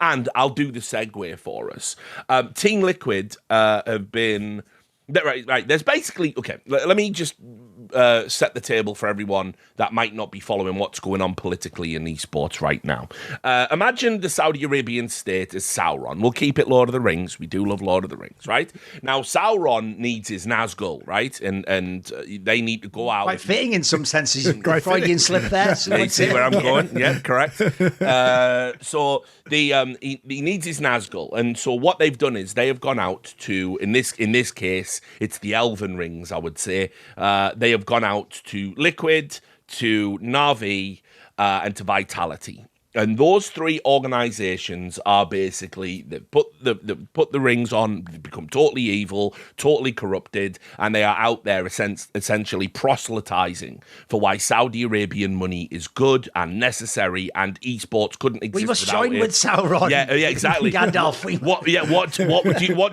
And I'll do the segue for us. Team Liquid have been... Right. There's basically... Okay, let me just set the table for everyone that might not be following what's going on politically in esports right now. Imagine the Saudi Arabian state as Sauron. We'll keep it Lord of the Rings. We do love Lord of the Rings, right? Now, Sauron needs his Nazgul, right? And they need to go out... Quite fitting in some senses. Freudian slip there. So you see where I'm going? Yeah, correct. So he needs his Nazgul. And so what they've done is they have gone out to, in this case, it's the Elven Rings, I would say. They have gone out to Liquid, to Na'Vi, and to Vitality. And those three organizations are basically, they put the rings on, they become totally evil, totally corrupted, and they are out there essentially proselytizing for why Saudi Arabian money is good and necessary, and esports couldn't exist. We must without join it. with Sauron. Yeah, exactly. Gandalf. What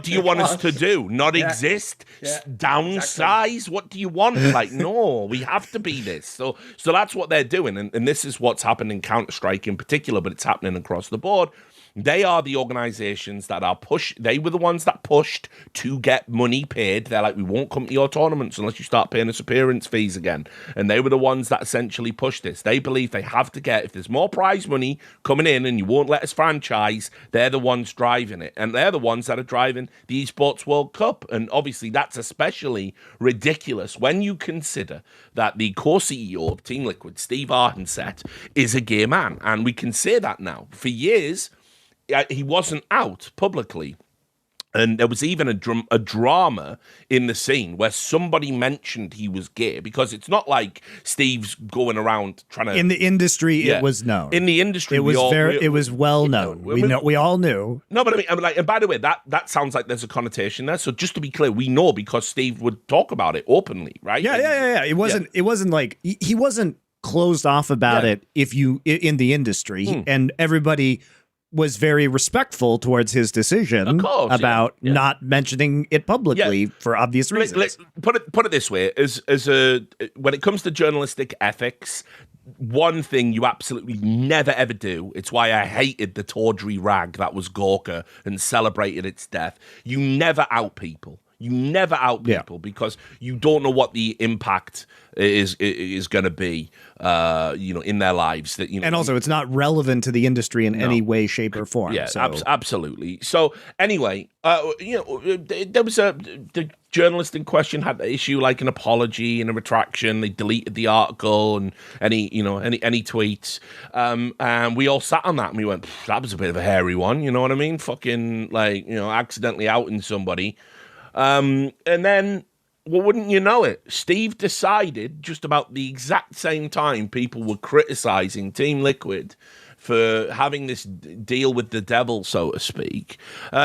do you want us to do? Not exist? Downsize? Exactly. What do you want? Like, no, we have to be this. So that's what they're doing, and this is what's happened in Counter-Strike in particular, but it's happening across the board. They are the organizations that are they were the ones that pushed to get money paid. They're like, we won't come to your tournaments unless you start paying us appearance fees again. And they were the ones that essentially pushed this. They believe they have to get, if there's more prize money coming in and you won't let us franchise, they're the ones driving it. And they're the ones that are driving the Esports World Cup. And obviously that's especially ridiculous when you consider that the co-CEO of Team Liquid, Steve Arhenset, is a gay man. And we can say that now. For years, he wasn't out publicly. And there was even a drama in the scene where somebody mentioned he was gay, because it's not like Steve's going around trying to... In the industry, it was known. In the industry, it was well known. We all knew. No, but I mean, and by the way, that sounds like there's a connotation there. So just to be clear, we know because Steve would talk about it openly, right? Yeah. It wasn't like he wasn't closed off about it. In the industry, and everybody was very respectful towards his decision about not mentioning it publicly for obvious reasons. Let's put it this way: when it comes to journalistic ethics, one thing you absolutely never ever do. It's why I hated the tawdry rag that was Gorka and celebrated its death. You never out people. You never out people because you don't know what the impact is going to be, in their lives. And also, it's not relevant to the industry in any way, shape, or form. Yeah, absolutely. So anyway, there was the journalist in question had to issue like an apology and a retraction. They deleted the article and any tweets. And we all sat on that and we went, that was a bit of a hairy one. You know what I mean? Fucking accidentally outing somebody. And then, well, wouldn't you know it, Steve decided just about the exact same time people were criticizing Team Liquid for having this deal with the devil, so to speak.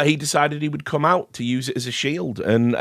He decided he would come out to use it as a shield. And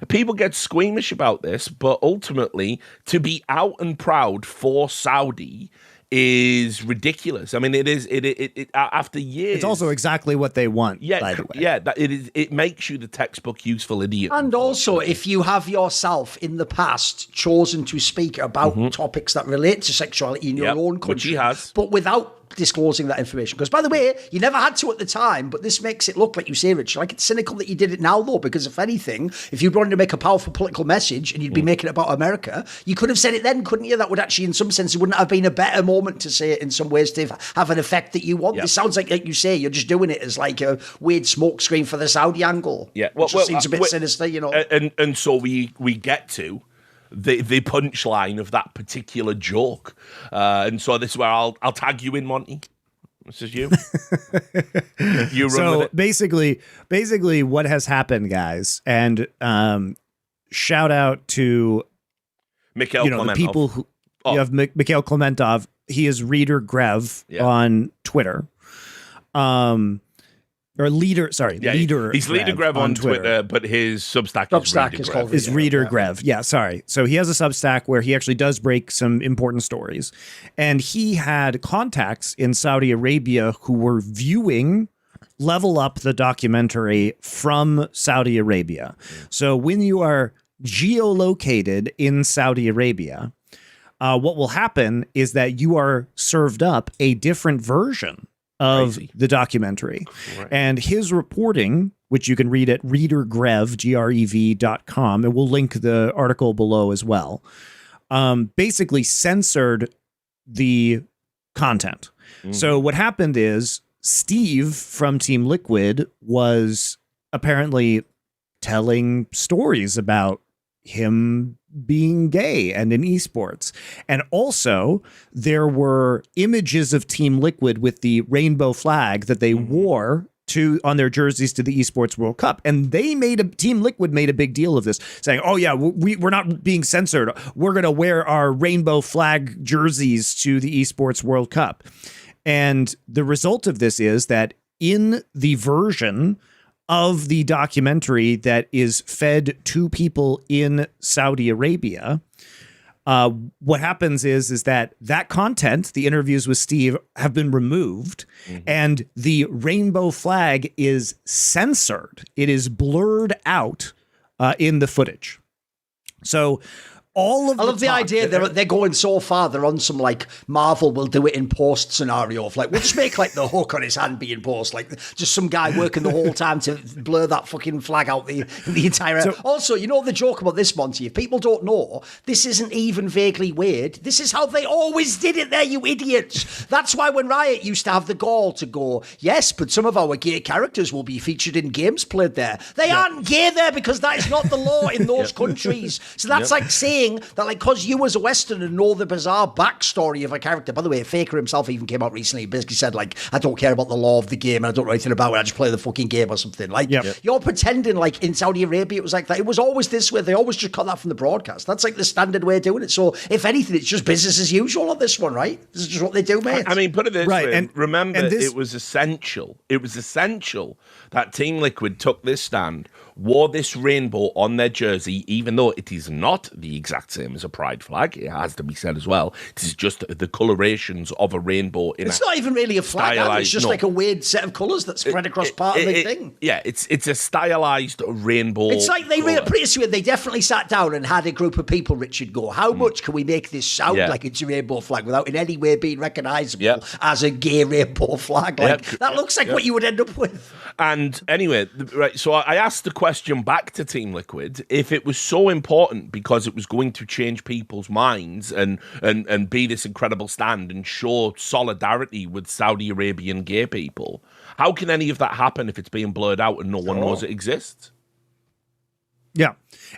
people get squeamish about this, but ultimately, to be out and proud for Saudi is ridiculous. I mean, it is. It after years, it's also exactly what they want. Yeah, by the way. Yeah. That it is. It makes you the textbook useful idiot. And also, if you have yourself in the past chosen to speak about topics that relate to sexuality in your own country, which he has, but without disclosing that information, because by the way, you never had to at the time, but this makes it look like you say, Rich, like it's cynical that you did it now, though, because if anything, if you wanted to make a powerful political message and you'd be making it about America, you could have said it then, couldn't you? That would actually, in some sense, it wouldn't have been a better moment to say it in some ways to have an effect that you want. This sounds like you say, you're just doing it as like a weird smoke screen for the Saudi angle. Yeah, which seems a bit sinister, And so we get to the punchline of that particular joke, and so this is where I'll tag you in, Monty. This is you. You run so with it. Basically, what has happened, guys, and shout out to Mikhail Klementov. the people who you have Mikhail Klementov. He is Reader Grev on Twitter. Or leader, sorry, leader. He's Leader Grev on Twitter, but his Substack is Reader Grev. Yeah, sorry. So he has a Substack where he actually does break some important stories. And he had contacts in Saudi Arabia who were viewing Level Up, the documentary, from Saudi Arabia. So when you are geolocated in Saudi Arabia, what will happen is that you are served up a different version of Crazy. the documentary. Right. And his reporting, which you can read at readergrev, GREV.com, and we'll link the article below as well, basically censored the content. So what happened is Steve from Team Liquid was apparently telling stories about him being gay and in esports. And also there were images of Team Liquid with the rainbow flag that they wore on their jerseys to the Esports World Cup. And Team Liquid made a big deal of this, saying, oh yeah, we're not being censored. We're going to wear our rainbow flag jerseys to the Esports World Cup. And the result of this is that in the version of the documentary that is fed to people in Saudi Arabia, what happens is that content, the interviews with Steve, have been removed, and the rainbow flag is censored. It is blurred out in the footage. So all of I love the idea they're going so far. They're on some like Marvel will do it in post scenario of like, we'll just make like the hook on his hand be in post, like just some guy working the whole time to blur that fucking flag out the entire. So, also, you know the joke about this, Monty. If people don't know, this isn't even vaguely weird. This is how they always did it. There, you idiots. That's why when Riot used to have the gall to go, yes, but some of our gay characters will be featured in games played there. They aren't gay there because that is not the law in those countries. So that's like saying that, like, because you as a Westerner know the bizarre backstory of a character. By the way, Faker himself even came out recently, basically said, like, I don't care about the law of the game and I don't know anything about it, I just play the fucking game or something. Like, you're pretending like in Saudi Arabia it was like that. It was always this way. They always just cut that from the broadcast. That's like the standard way of doing it. So if anything, it's just business as usual on this one, right? This is just what they do, mate. I mean, put it this way. And remember, it was essential. It was essential that Team Liquid took this stand, wore this rainbow on their jersey, even though it is not the exact same as a pride flag. It has to be said as well. It is just the colorations of a rainbow. It's not even really a flag. It's just like a weird set of colours that spread across part of the thing. Yeah, it's a stylized rainbow. It's like they they definitely sat down and had a group of people, Richard, go, how much can we make this sound like it's a rainbow flag without in any way being recognisable as a gay rainbow flag? Like that looks like what you would end up with. And anyway, right, so I asked the question back to Team Liquid if it was so important because it was going to change people's minds and be this incredible stand and show solidarity with Saudi Arabian gay people. How can any of that happen if it's being blurred out and no one knows it exists? Yeah.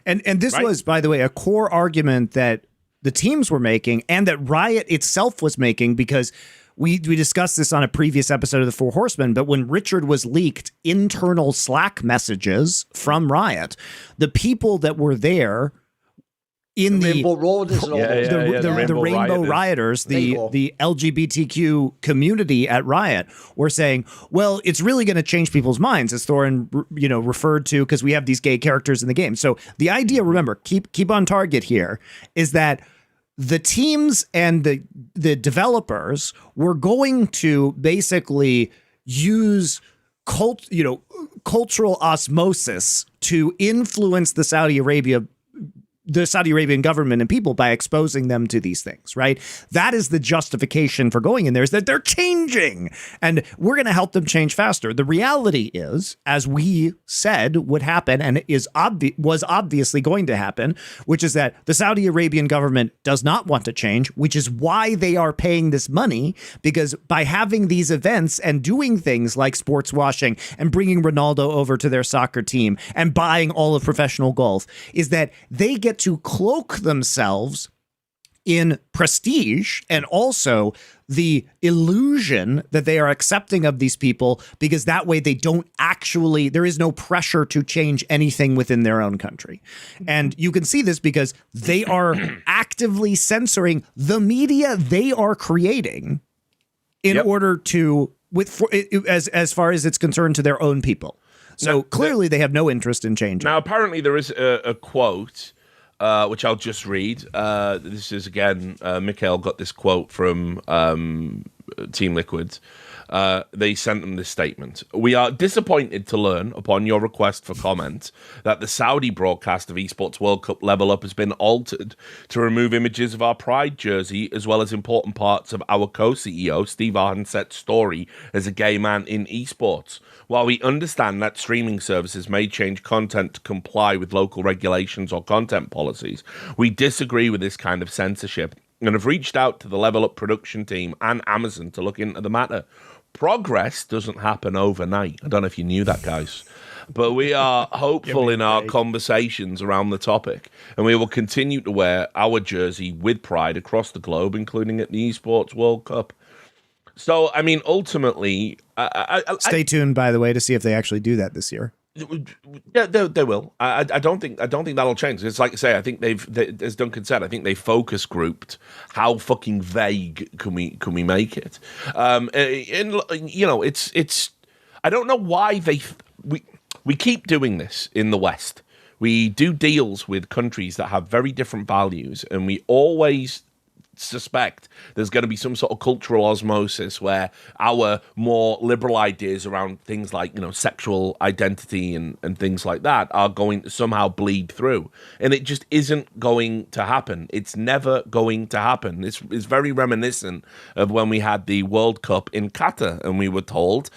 And this was, by the way, a core argument that the teams were making and that Riot itself was making, because we discussed this on a previous episode of The Four Horsemen, but when Richard was leaked internal Slack messages from Riot, the people that were there in the Rainbow Rioters, the LGBTQ community at Riot, were saying, well, it's really going to change people's minds, as Thorin, referred to, because we have these gay characters in the game. So the idea, remember, keep on target here, is that the teams and the developers were going to basically use cultural osmosis to influence the Saudi Arabian government and people by exposing them to these things, right? That is the justification for going in there, is that they're changing and we're going to help them change faster. The reality is, as we said would happen and was obviously going to happen, which is that the Saudi Arabian government does not want to change, which is why they are paying this money, because by having these events and doing things like sports washing and bringing Ronaldo over to their soccer team and buying all of professional golf, is that they get to cloak themselves in prestige and also the illusion that they are accepting of these people, because that way there is no pressure to change anything within their own country. And you can see this because they are actively censoring the media they are creating in order to, as far as it's concerned, to their own people. So clearly they have no interest in changing. Now, apparently there is a quote, which I'll just read. This is, again, Mikhail got this quote from Team Liquid. they sent them this statement. We are disappointed to learn, upon your request for comment, that the Saudi broadcast of Esports World Cup Level Up has been altered to remove images of our Pride jersey, as well as important parts of our co-CEO, Steve Arnsett's story as a gay man in esports. While we understand that streaming services may change content to comply with local regulations or content policies, we disagree with this kind of censorship and have reached out to the Level Up production team and Amazon to look into the matter. Progress doesn't happen overnight. I don't know if you knew that, guys. But we are hopeful in our conversations around the topic, and we will continue to wear our jersey with pride across the globe, including at the Esports World Cup. So, I mean, ultimately... Stay tuned, by the way, to see if they actually do that this year. Yeah, they will. I don't think that'll change. It's like I say. I think as Duncan said, I think they focus grouped. How fucking vague can we make it? And you know, it's. I don't know why we keep doing this in the West. We do deals with countries that have very different values, and we always suspect there's going to be some sort of cultural osmosis where our more liberal ideas around things like, you know, sexual identity and things like that are going to somehow bleed through. And it just isn't going to happen. It's never going to happen. This is very reminiscent of when we had the World Cup in Qatar and we were told,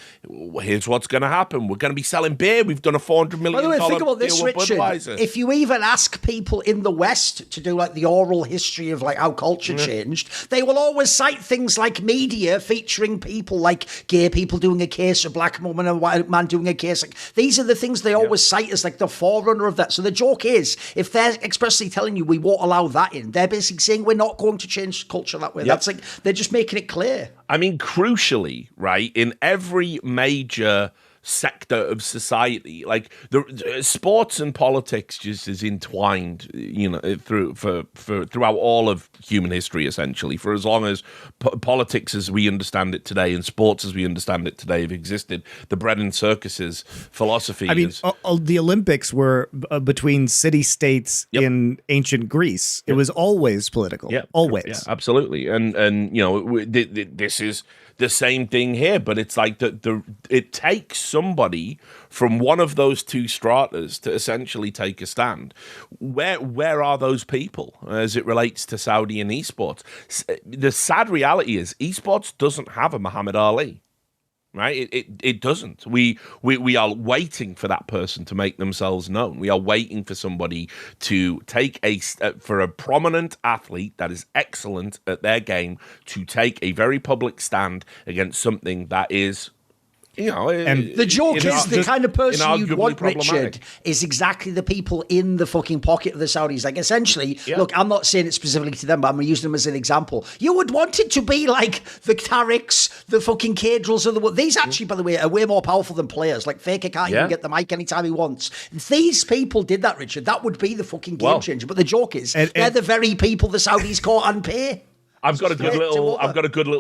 here's what's going to happen. We're going to be selling beer. We've done a $400 million By the way, think about this, deal with Richard. Budweiser. If you even ask people in the West to do like the oral history of like how culture changed, they will always cite things like media featuring people like gay people doing a case, a black woman and a white man doing a case. Like, these are the things they always cite as like the forerunner of that. So the joke is, if they're expressly telling you we won't allow that in, they're basically saying we're not going to change culture that way. That's like, they're just making it clear. I mean, crucially, right, in every major sector of society, like the sports and politics just is entwined, you know, throughout all of human history, essentially, for as long as politics as we understand it today and sports as we understand it today have existed. The bread and circuses philosophy. I mean, the Olympics were between city-states in ancient Greece. It was always political. Always. Yeah, absolutely. And you know, this is the same thing here, but it's like it takes somebody from one of those two stratas to essentially take a stand. Where are those people as it relates to Saudi and esports? The sad reality is esports doesn't have a Muhammad Ali. Right, it doesn't. We are waiting for that person to make themselves known. We are waiting for somebody to take for a prominent athlete that is excellent at their game to take a very public stand against something that is, you know, and the joke is the kind of person you'd want, Richard, is exactly the people in the fucking pocket of the Saudis. Like, essentially, look, I'm not saying it specifically to them, but I'm using them as an example. You would want it to be like the Tariqs, the fucking Cadrals of the world. These actually, by the way, are way more powerful than players. Like, Faker can't even get the mic anytime he wants. If these people did that, Richard, that would be the fucking game changer. But the joke is, they're the very people the Saudis caught and pay. I've got a good little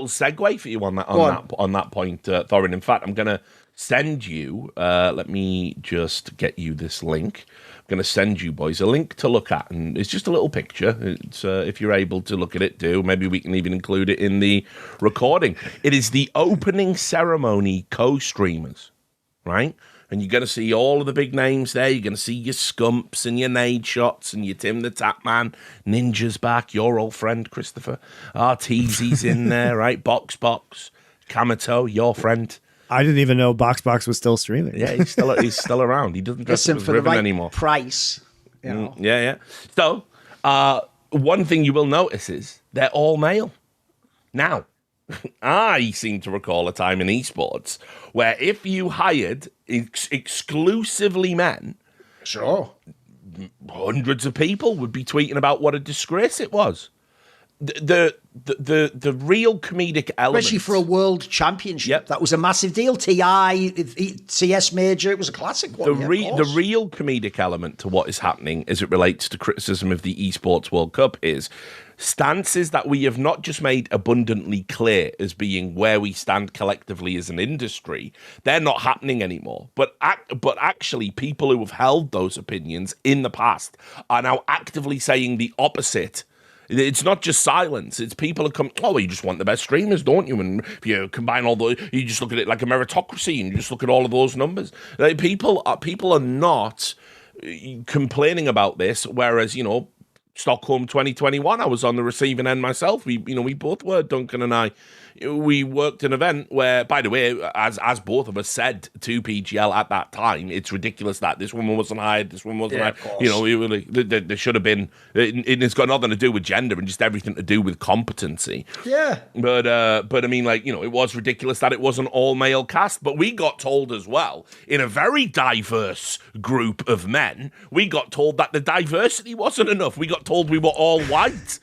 segue for you on that point, Thorin. In fact, I'm going to send you. Let me just get you this link. I'm going to send you boys a link to look at, and it's just a little picture. It's if you're able to look at it, do. Maybe we can even include it in the recording. It is the opening ceremony co-streamers, right? And you're going to see all of the big names there. You're going to see your Scumps and your Nade Shots and your Tim the Tap Man. Ninja's back. Your old friend, Christopher. Arteezy's in there, right? Box, Kamato, your friend. I didn't even know Box was still streaming. Yeah, he's still around. He doesn't dress up as Riven anymore. Price. You know. Yeah. So, one thing you will notice is they're all male. Now, I seem to recall a time in esports where if you hired exclusively men, hundreds of people would be tweeting about what a disgrace it was. The real comedic element, especially for a world championship, that was a massive deal. TI, CS Major, it was a classic one. The real comedic element to what is happening as it relates to criticism of the Esports World Cup is stances that we have not just made abundantly clear as being where we stand collectively as an industry. They're not happening anymore. But actually, people who have held those opinions in the past are now actively saying the opposite It's not just silence. It's people are coming, oh, well, you just want the best streamers, don't you? And if you combine all the, you just look at it like a meritocracy and you just look at all of those numbers. Like, people are not complaining about this, whereas, Stockholm 2021, I was on the receiving end myself. We both were, Duncan and I. We worked an event where, by the way, as both of us said to PGL at that time, it's ridiculous that this woman wasn't hired, this one wasn't hired. There should have been. It's got nothing to do with gender and just everything to do with competency. Yeah. But I mean, it was ridiculous that it was an all-male cast. But we got told as well, in a very diverse group of men, we got told that the diversity wasn't enough. We got told we were all white.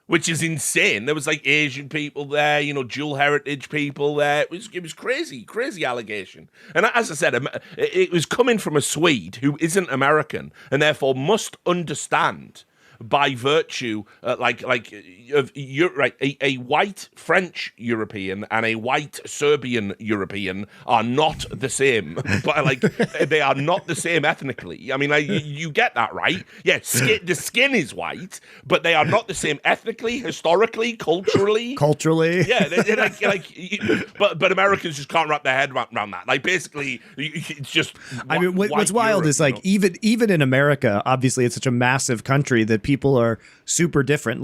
Which is insane. There was Asian people there, dual heritage people there. It was crazy allegation. And as I said, it was coming from a Swede who isn't American and therefore must understand by virtue, of a white French European and a white Serbian European are not the same. But they are not the same ethnically. I mean, you get that, right? Yeah, the skin is white, but they are not the same ethnically, historically, culturally. Yeah, but Americans just can't wrap their head around that. Basically, it's just. I mean, what's wild is even in America, obviously, it's such a massive country that people are super different.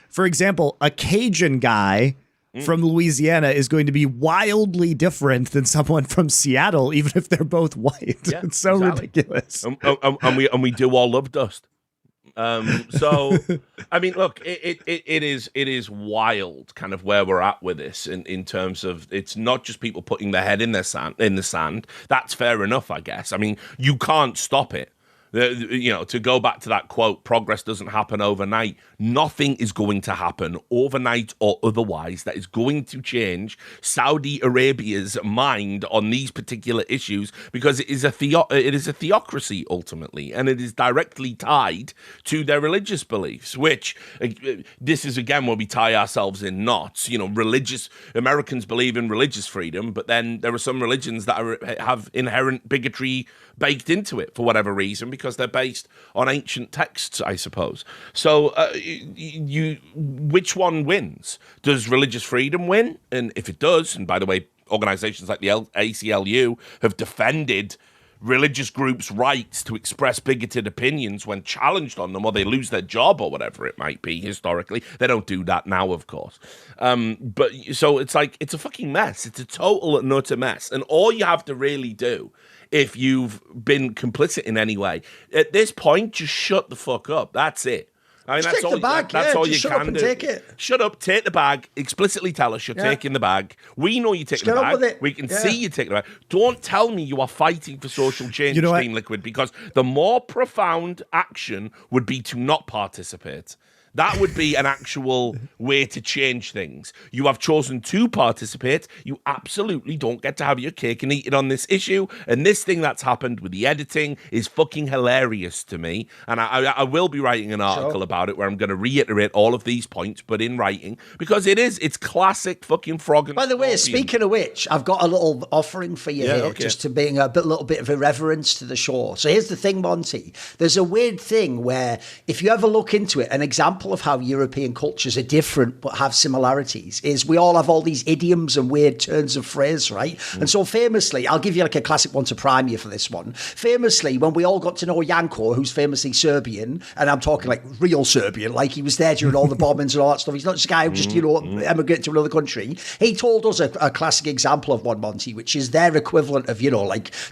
For example, a Cajun guy from Louisiana is going to be wildly different than someone from Seattle, even if they're both white. Yeah, it's so ridiculous. And we do all love dust. So I mean, look, it is wild kind of where we're at with this in terms of, it's not just people putting their head in the sand. That's fair enough, I guess. I mean, you can't stop it. To go back to that quote, progress doesn't happen overnight. Nothing is going to happen overnight or otherwise that is going to change Saudi Arabia's mind on these particular issues, because it is a theocracy ultimately, and it is directly tied to their religious beliefs, which this is again where we tie ourselves in knots. Religious Americans believe in religious freedom, but then there are some religions that have inherent bigotry baked into it for whatever reason, because they're based on ancient texts, I suppose. So which one wins? Does religious freedom win? And if it does, and by the way, organizations like the ACLU have defended religious groups' rights to express bigoted opinions when challenged on them, or they lose their job or whatever it might be historically. They don't do that now, of course. But so it's it's a fucking mess. It's a total and utter mess. And all you have to really do, if you've been complicit in any way, at this point, just shut the fuck up. That's it. I mean, that's all. That's all you can do. Take it. Shut up, take the bag. Explicitly tell us you're taking the bag. We know you're taking the bag. We can see you taking the bag. Don't tell me you are fighting for social change, Team Liquid, because the more profound action would be to not participate. That would be an actual way to change things. You have chosen to participate. You absolutely don't get to have your cake and eat it on this issue. And this thing that's happened with the editing is fucking hilarious to me. And I will be writing an article about it where I'm going to reiterate all of these points, but in writing, because it's classic fucking frog and By the way, speaking of which, I've got a little offering for you here, just to bring a little bit of irreverence to the show. So here's the thing, Monty. There's a weird thing where if you ever look into it, an example of how European cultures are different but have similarities is we all have all these idioms and weird turns of phrase, right? And so famously, I'll give you a classic one to prime you for this one. Famously, when we all got to know Janko, who's famously Serbian, and I'm talking real Serbian, he was there during all the bombings and all that stuff. He's not just a guy who just, emigrated to another country. He told us a classic example of one, Monty, which is their equivalent of,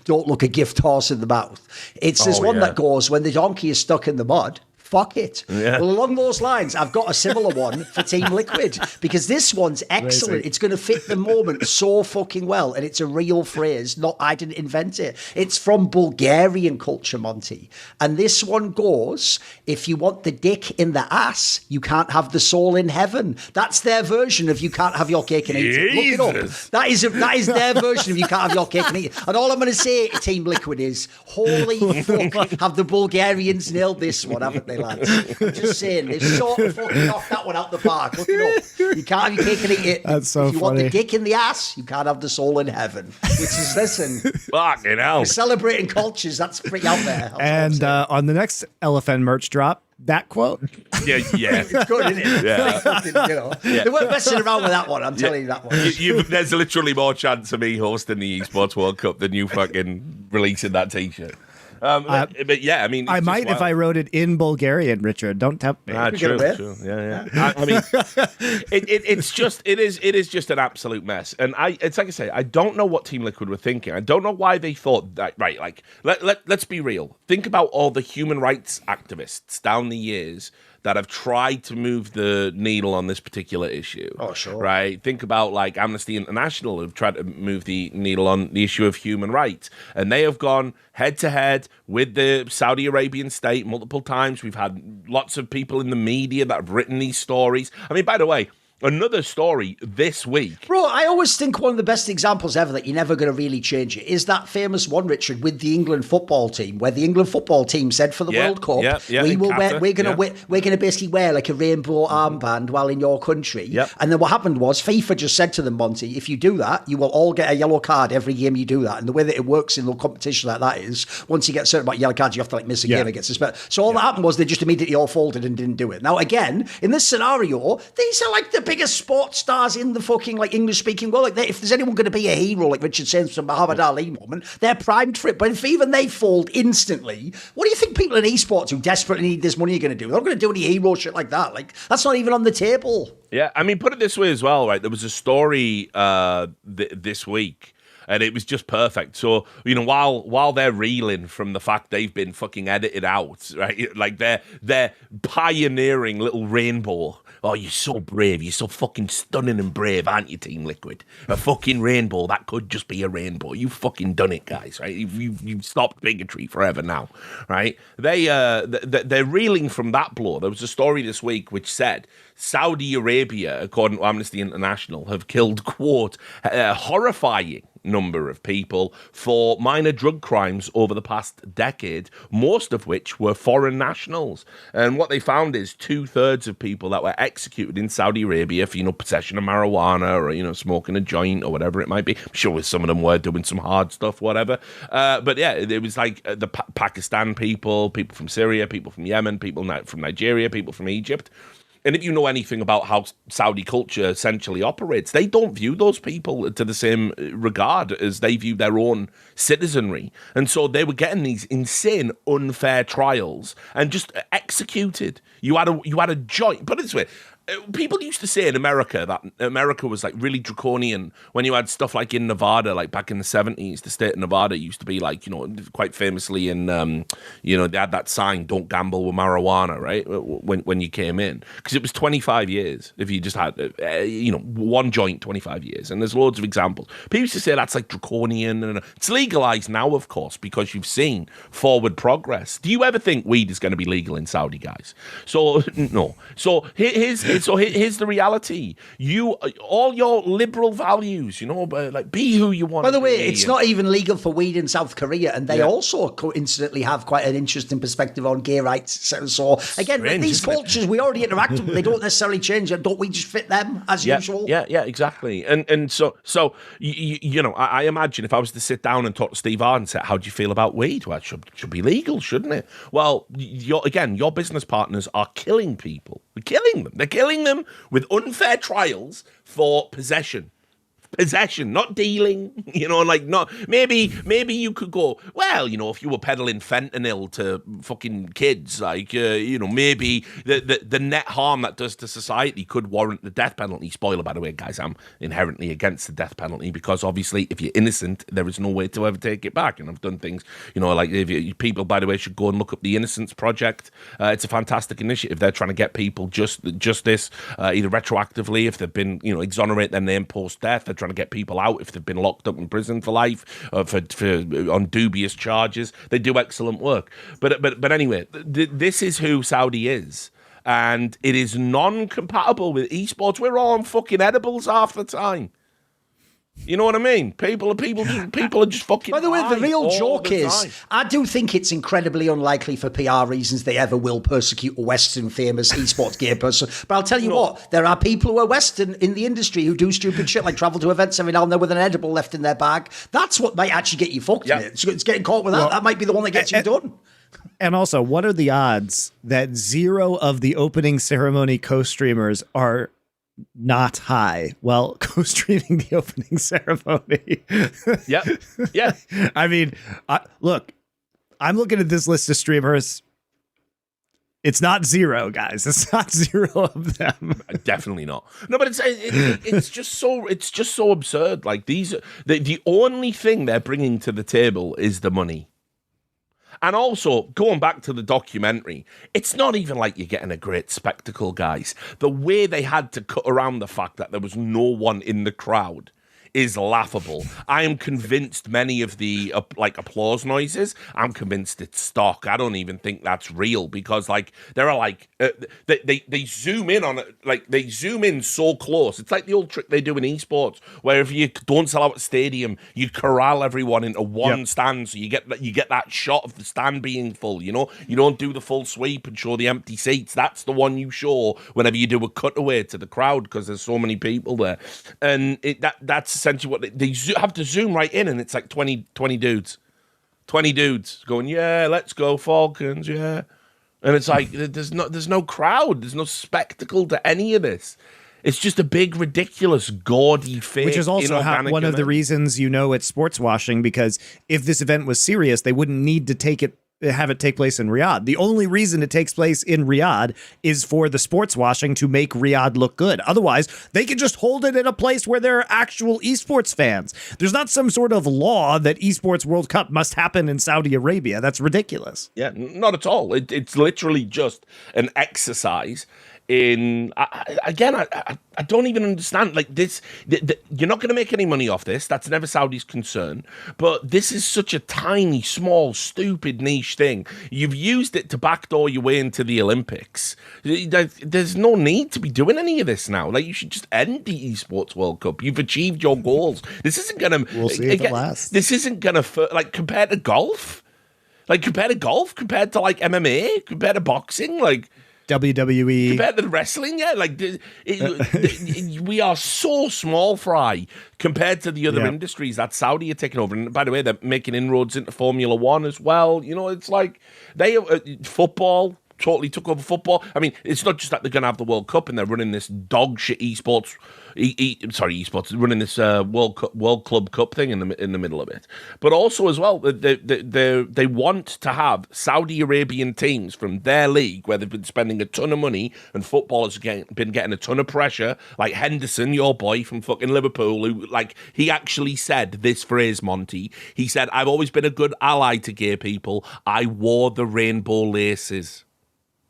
don't look a gift horse in the mouth. It's this one that goes, when the donkey is stuck in the mud, fuck it. Yeah. Well, along those lines, I've got a similar one for Team Liquid, because this one's excellent. Amazing. It's going to fit the moment so fucking well, and it's a real phrase. I didn't invent it. It's from Bulgarian culture, Monty. And this one goes, if you want the dick in the ass, you can't have the soul in heaven. That's their version of you can't have your cake and eat it. Look it up. That is their version of you can't have your cake and eat it. And all I'm going to say, Team Liquid, is holy fuck, have the Bulgarians nailed this one, haven't they, lads? I'm just saying, they've sort of fucking knocked that one out the park. Look it up. You can't have your cake and eat it. That's so If you want the dick in the ass, you can't have the soul in heaven. Which is, listen, fucking hell. Celebrating cultures, that's pretty out there. And on the next LFN merch drop, that quote. Yeah. It's good, isn't it? Yeah. They weren't messing around with that one. I'm telling you that one. There's literally more chance of me hosting the Esports World Cup than you fucking releasing that T-shirt. But yeah, I mean, I might if I wrote it in Bulgarian, Richard. Don't tempt me. True. Yeah. I mean, it is just an absolute mess. And it's like I say, I don't know what Team Liquid were thinking. I don't know why they thought that. Right, like let's be real. Think about all the human rights activists down the years that have tried to move the needle on this particular issue. Oh, sure. Right? Think about like Amnesty International have tried to move the needle on the issue of human rights. And they have gone head to head with the Saudi Arabian state multiple times. We've had lots of people in the media that have written these stories. I mean, by the way, another story this week. Bro, I always think one of the best examples ever that you're never going to really change it is that famous one, Richard, with the England football team, where the England football team said for the World Cup, we're going to basically wear like a rainbow armband while in your country. Yep. And then what happened was FIFA just said to them, Monty, if you do that, you will all get a yellow card every game you do that. And the way that it works in a competition like that is once you get certain about yellow cards, you have to like miss a game and get suspended. So all that happened was they just immediately all folded and didn't do it. Now, again, in this scenario, these are like the biggest sports stars in the fucking like English speaking world. Like if there's anyone going to be a hero, like Richard says from Muhammad Ali moment, they're primed for it. But if even they fold instantly, what do you think people in esports who desperately need this money are going to do? They're not going to do any hero shit like that. Like that's not even on the table. Yeah, I mean, put it this way as well, right? There was a story this week. And it was just perfect. So, while they're reeling from the fact they've been fucking edited out, right? Like they're pioneering little rainbow. Oh, you're so brave. You're so fucking stunning and brave, aren't you, Team Liquid? A fucking rainbow. That could just be a rainbow. You've fucking done it, guys, right? You've stopped bigotry forever now, right? They're reeling from that blow. There was a story this week which said Saudi Arabia, according to Amnesty International, have killed, quote, horrifying number of people for minor drug crimes over the past decade, most of which were foreign nationals. And what they found is 2/3 of people that were executed in Saudi Arabia for, possession of marijuana or, smoking a joint or whatever it might be. I'm sure some of them were doing some hard stuff, whatever. But yeah, it was like the Pakistan people from Syria, people from Yemen, people from Nigeria, people from Egypt. And if you know anything about how Saudi culture essentially operates, they don't view those people to the same regard as they view their own citizenry. And so they were getting these insane, unfair trials and just executed. You had a joint. Put it this way. People used to say in America that America was like really draconian when you had stuff like in Nevada, like back in the 70s, the state of Nevada used to be like, quite famously in, they had that sign, don't gamble with marijuana, right? When you came in, because it was 25 years if you just had, one joint, 25 years. And there's loads of examples. People used to say that's like draconian, and it's legalized now, of course, because you've seen forward progress. Do you ever think weed is going to be legal in Saudi, guys? So, no. So here's the reality. All your liberal values, like be who you want. By the way, it's not even legal for weed in South Korea, and they also coincidentally have quite an interesting perspective on gay rights. So again, strange, these cultures we already interact with, they don't necessarily change. Don't we just fit them as usual? Yeah, exactly. And so I imagine if I was to sit down and talk to Steve Arden and say, how do you feel about weed? Well, it should be legal, shouldn't it? Well, your business partners are killing people. They're killing them with unfair trials for possession. Possession, not dealing, not maybe you could go, well, if you were peddling fentanyl to fucking kids, maybe the net harm that does to society could warrant the death penalty. Spoiler, by the way, guys, I'm inherently against the death penalty because obviously if you're innocent, there is no way to ever take it back. And I've done things, people, by the way, should go and look up the Innocence Project. It's a fantastic initiative. They're trying to get people justice, either retroactively if they've been, exonerate their name post-death. They're trying to get people out if they've been locked up in prison for life on dubious charges. They do excellent work. But anyway, this is who Saudi is. And it is non-compatible with esports. We're all on fucking edibles half the time. You know what I mean? People are just fucking. By the way, the real joke is, I do think it's incredibly unlikely for PR reasons they ever will persecute a Western famous esports gay person. But I'll tell you what, there are people who are Western in the industry who do stupid shit like travel to events every now and then with an edible left in their bag. That's what might actually get you fucked. Yeah. It's getting caught with that. That might be the one that gets you done. And also, what are the odds that 0 of the opening ceremony co-streamers are not high? Well, co-streaming the opening ceremony. Yep. Yeah. I mean, look, I'm looking at this list of streamers. It's not 0, guys. It's not 0 of them. Definitely not. No, but it's just so absurd. Like the only thing they're bringing to the table is the money. And also, going back to the documentary, it's not even like you're getting a great spectacle, guys. The way they had to cut around the fact that there was no one in the crowd is laughable. I am convinced many of the applause noises, I'm convinced it's stock. I don't even think that's real, because like there are like they zoom in on it, like they zoom in so close. It's like the old trick they do in esports, where if you don't sell out a stadium, you corral everyone into one stand, so you get that shot of the stand being full. You know, you don't do the full sweep and show the empty seats. That's the one you show whenever you do a cutaway to the crowd, because there's so many people there, and that's essentially what they have to zoom right in, and it's like 20 dudes going, yeah, let's go Falcons, yeah. And it's like there's no crowd, there's no spectacle to any of this. It's just a big, ridiculous, gaudy fake. Which is also one of the reasons it's sports washing, because if this event was serious, they wouldn't need to have it take place in Riyadh. The only reason it takes place in Riyadh is for the sports washing to make Riyadh look good. Otherwise, they can just hold it in a place where there are actual esports fans. There's not some sort of law that Esports World Cup must happen in Saudi Arabia. That's ridiculous. Yeah, not at all. It's literally just an exercise in I don't even understand, like this you're not going to make any money off this. That's never Saudi's concern, but this is such a tiny, small, stupid niche thing. You've used it to backdoor your way into the Olympics. There's no need to be doing any of this now. Like, you should just end the Esports World Cup. You've achieved your goals. This isn't gonna we'll see if it lasts. This isn't gonna compared to golf, compared to like MMA, compared to boxing, like WWE, compared to wrestling, yeah, like we are so small fry compared to the other industries that Saudi are taking over. And by the way, they're making inroads into Formula One as well. You know, it's like they football totally took over football. I mean, it's not just that they're going to have the World Cup and they're running this dog shit esports, running this World Club Cup thing in the middle of it. But also as well, they want to have Saudi Arabian teams from their league, where they've been spending a ton of money and football has been getting a ton of pressure. Like Henderson, your boy from fucking Liverpool, who he actually said this phrase, Monty. He said, "I've always been a good ally to gay people. I wore the rainbow laces."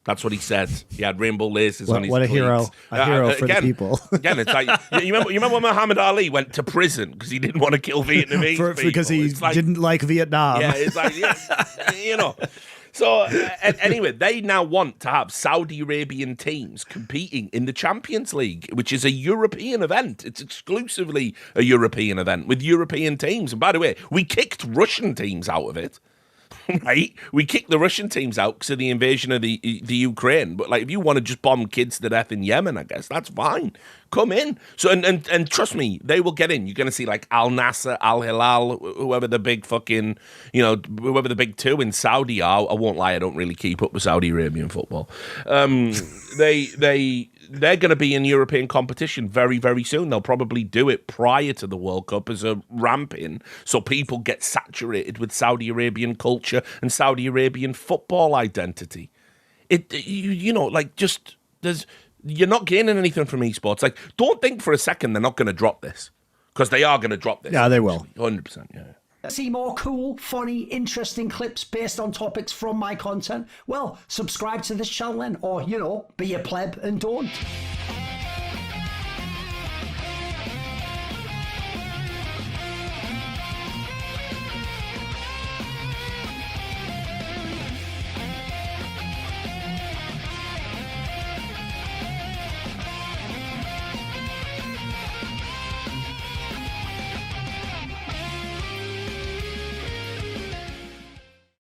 That's what he said. He had rainbow laces on his What a cleats. hero. A hero for the people. Again, it's like, you remember when Muhammad Ali went to prison because he didn't want to kill Vietnamese people? Because he didn't like Vietnam. Yeah, it's like, you know. So anyway, they now want to have Saudi Arabian teams competing in the Champions League, which is a European event. It's exclusively a European event with European teams. And by the way, we kicked Russian teams out of it. Right, we kicked the Russian teams out because of the invasion of the Ukraine. But like, if you want to just bomb kids to death in Yemen, I guess that's fine. Come in. So and trust me, they will get in. You're going to see like Al Nasser, Al Hilal, whoever the big fucking, whoever the big two in Saudi are. I won't lie, I don't really keep up with Saudi Arabian football. They're going to be in European competition very, very soon. They'll probably do it prior to the World Cup as a ramp in, so people get saturated with Saudi Arabian culture and Saudi Arabian football identity. You're not gaining anything from esports. Like, don't think for a second they're not going to drop this, because they are going to drop this. Yeah, they will. 100%, yeah. See more cool, funny, interesting clips based on topics from my content? Well, subscribe to this channel then, or, be a pleb and don't.